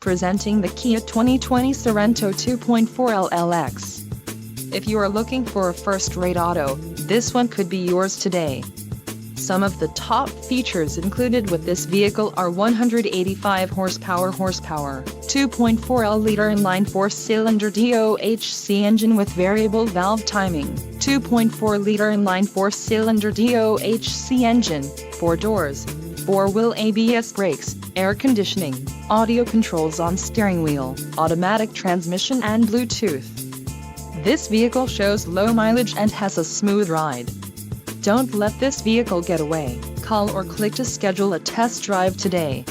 Presenting the Kia 2020 Sorento 2.4 LLX. If you are looking for a first-rate auto, this one could be yours today. Some of the top features included with this vehicle are 185 horsepower, 2.4L inline 4-cylinder DOHC engine with variable valve timing, 2.4-liter inline 4-cylinder DOHC engine, 4 doors, 4-wheel ABS brakes, air conditioning, audio controls on steering wheel, automatic transmission and Bluetooth. This vehicle shows low mileage and has a smooth ride. Don't let this vehicle get away. Call or click to schedule a test drive today.